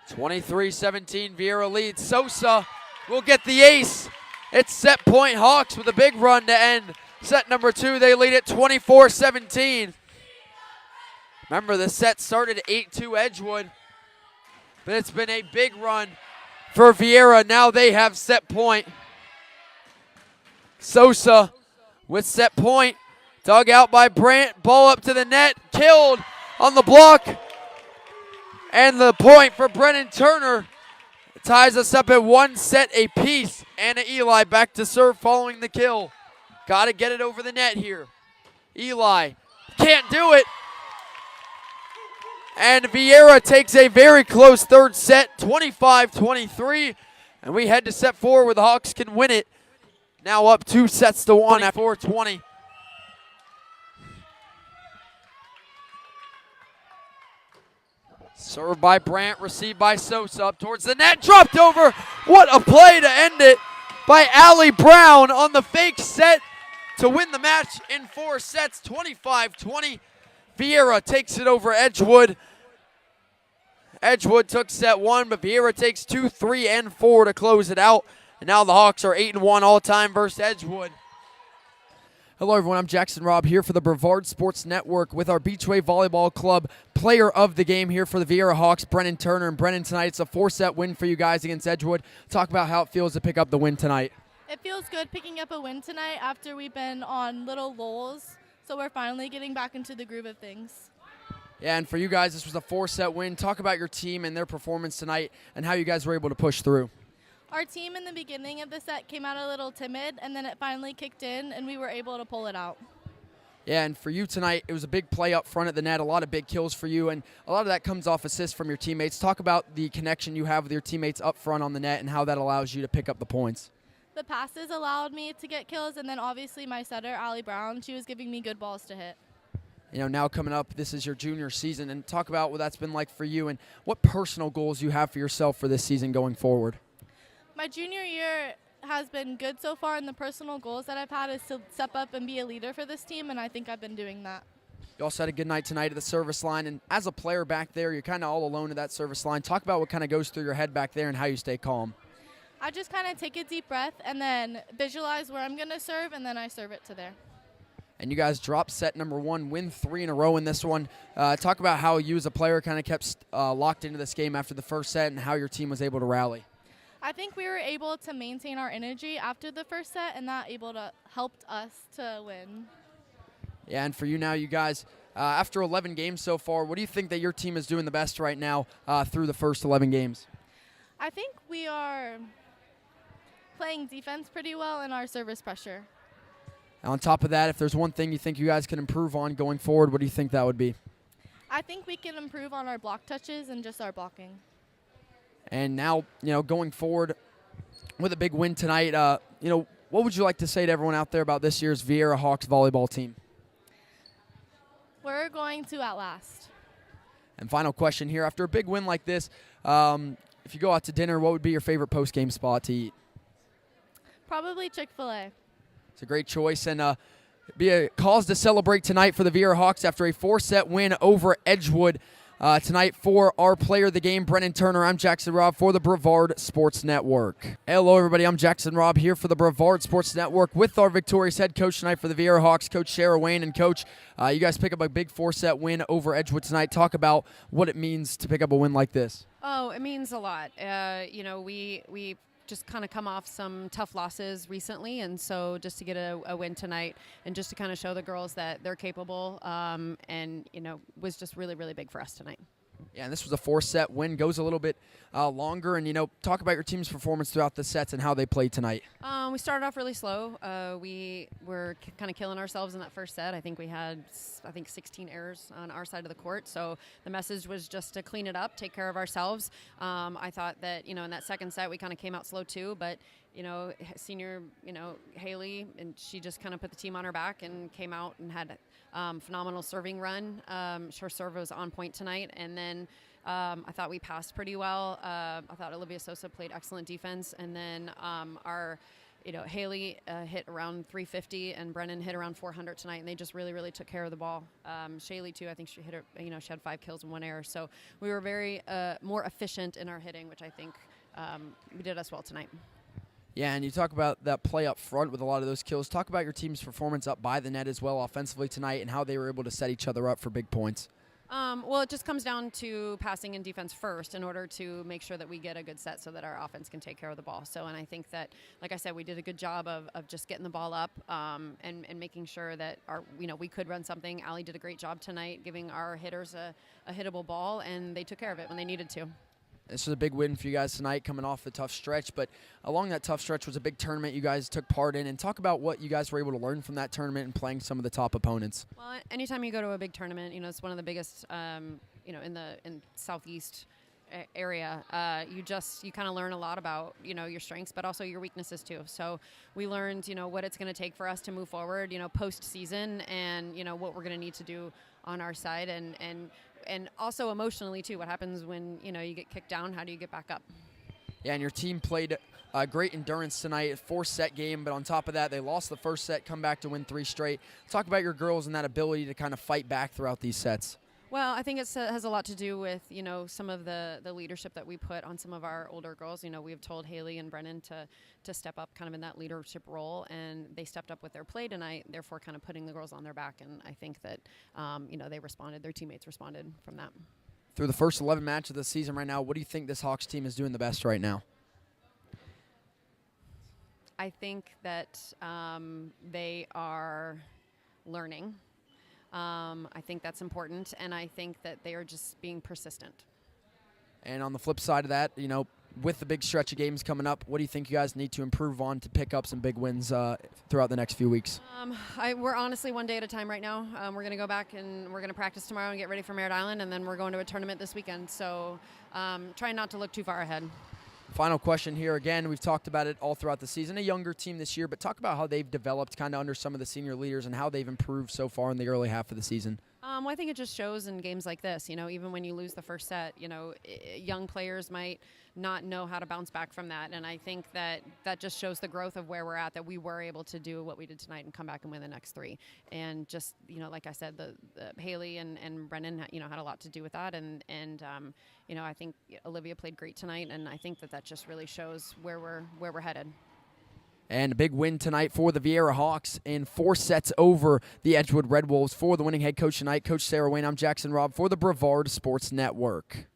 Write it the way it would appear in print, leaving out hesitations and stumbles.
23-17, Viera leads. Sosa will get the ace. It's set point Hawks with a big run to end set number 2. They lead it 24-17. Remember, the set started 8-2 Edgewood, but it's been a big run for Viera. Now they have set point. Sosa with set point. Dug out by Brandt. Ball up to the net. Killed on the block. And the point for Brennan Turner ties us up at 1 set apiece. Anna Eli back to serve following the kill. Got to get it over the net here. Eli can't do it. And Viera takes a very close third set, 25-23. And we head to set 4 where the Hawks can win it. Now up 2-1 at 4:20. Served by Brandt, received by Sosa, up towards the net, dropped over. What a play to end it by Allie Brown on the fake set to win the match in 4 sets, 25-20. Viera takes it over Edgewood. Edgewood took set 1, but Viera takes 2, 3, and 4 to close it out. And now the Hawks are 8-1 all-time versus Edgewood. Hello everyone, I'm Jackson Robb here for the Brevard Sports Network with our Beachway Volleyball Club player of the game here for the Viera Hawks, Brennan Turner. And Brennan, tonight it's a 4-set win for you guys against Edgewood. Talk about how it feels to pick up the win tonight. It feels good picking up a win tonight after we've been on little lulls, so we're finally getting back into the groove of things. Yeah, and for you guys, this was a 4-set win. Talk about your team and their performance tonight and how you guys were able to push through. Our team in the beginning of the set came out a little timid, and then it finally kicked in, and we were able to pull it out. Yeah, and for you tonight, it was a big play up front at the net, a lot of big kills for you, and a lot of that comes off assists from your teammates. Talk about the connection you have with your teammates up front on the net and how that allows you to pick up the points. The passes allowed me to get kills, and then obviously my setter, Allie Brown, she was giving me good balls to hit. You know, now coming up, this is your junior season, and talk about what that's been like for you and what personal goals you have for yourself for this season going forward. My junior year has been good so far, and the personal goals that I've had is to step up and be a leader for this team, and I think I've been doing that. You also had a good night tonight at the service line, and as a player back there, you're kind of all alone at that service line. Talk about what kind of goes through your head back there and how you stay calm. I just kind of take a deep breath and then visualize where I'm going to serve, and then I serve it to there. And you guys dropped set number 1, win 3 in a row in this one. Talk about how you as a player kind of kept locked into this game after the first set and how your team was able to rally. I think we were able to maintain our energy after the first set, and that helped us to win. Yeah, and for you now, you guys, after 11 games so far, what do you think that your team is doing the best right now through the first 11 games? I think we are playing defense pretty well in our service pressure. And on top of that, if there's one thing you think you guys can improve on going forward, what do you think that would be? I think we can improve on our block touches and just our blocking. And now, you know, going forward with a big win tonight, you know, what would you like to say to everyone out there about this year's Viera Hawks volleyball team? We're going to outlast. And final question here. After a big win like this, if you go out to dinner, what would be your favorite post-game spot to eat? Probably Chick-fil-A. It's a great choice, and be a cause to celebrate tonight for the Viera Hawks after a 4-set win over Edgewood. Tonight for our player of the game, Brennan Turner. I'm Jackson Robb for the Brevard Sports Network. Hello, everybody. I'm Jackson Robb here for the Brevard Sports Network with our victorious head coach tonight for the Viera Hawks, Coach Shara Wayne. And, Coach, you guys pick up a big 4-set win over Edgewood tonight. Talk about what it means to pick up a win like this. Oh, it means a lot. You know, we just kind of come off some tough losses recently, and so just to get a win tonight and just to kind of show the girls that they're capable and, you know, was just really, really big for us tonight. Yeah, and this was a 4-set win. Goes a little bit longer, and, you know, talk about your team's performance throughout the sets and how they played tonight. We started off really slow. We were kind of killing ourselves in that first set. I think we had, 16 errors on our side of the court. So the message was just to clean it up, take care of ourselves. I thought that, you know, in that second set we kind of came out slow too, but, you know, senior, you know, Haley, and she just kind of put the team on her back and came out and had phenomenal serving run. Her serve was on point tonight, and then I thought we passed pretty well. I thought Olivia Sosa played excellent defense, and then our Haley hit around 350 and Brennan hit around 400 tonight, and they just really, really took care of the ball. Shaylee too, I think she hit her, she had 5 kills and 1 error. So we were very more efficient in our hitting, which I think we did us well tonight. Yeah, and you talk about that play up front with a lot of those kills. Talk about your team's performance up by the net as well offensively tonight and how they were able to set each other up for big points. Well, it just comes down to passing and defense first in order to make sure that we get a good set so that our offense can take care of the ball. So, and I think that, like I said, we did a good job of just getting the ball up and making sure that we could run something. Allie did a great job tonight giving our hitters a hittable ball, and they took care of it when they needed to. This was a big win for you guys tonight, coming off the tough stretch. But along that tough stretch was a big tournament you guys took part in. And talk about what you guys were able to learn from that tournament and playing some of the top opponents. Well, anytime you go to a big tournament, it's one of the biggest, in Southeast area. You kind of learn a lot about, your strengths, but also your weaknesses too. So we learned, what it's going to take for us to move forward, post-season, and, what we're going to need to do on our side, and also emotionally too. What happens when you get kicked down? How do you get back up? Yeah, and your team played great endurance tonight, a 4-set game, but on top of that, they lost the first set, come back to win 3 straight. Talk about your girls and that ability to kind of fight back throughout these sets. Well, I think it has a lot to do with, some of the leadership that we put on some of our older girls. We've told Haley and Brennan to step up kind of in that leadership role, and they stepped up with their play tonight, therefore kind of putting the girls on their back. And I think that, they responded, their teammates responded from that. Through the first 11 matches of the season right now, what do you think this Hawks team is doing the best right now? I think that they are learning. I think that's important, and I think that they are just being persistent. And on the flip side of that, with the big stretch of games coming up, what do you think you guys need to improve on to pick up some big wins throughout the next few weeks? We're honestly one day at a time right now. We're going to go back and we're going to practice tomorrow and get ready for Merritt Island, and then we're going to a tournament this weekend. So trying not to look too far ahead. Final question here. Again, we've talked about it all throughout the season. A younger team this year, but talk about how they've developed kind of under some of the senior leaders and how they've improved so far in the early half of the season. Well, I think it just shows in games like this, even when you lose the first set, young players might not know how to bounce back from that. And I think that just shows the growth of where we're at, that we were able to do what we did tonight and come back and win the next 3. And just, like I said, the Haley and Brennan, had a lot to do with that. And I think Olivia played great tonight. And I think that just really shows where we're headed. And a big win tonight for the Viera Hawks in 4 sets over the Edgewood Red Wolves. For the winning head coach tonight, Coach Sarah Wayne, I'm Jackson Robb for the Brevard Sports Network.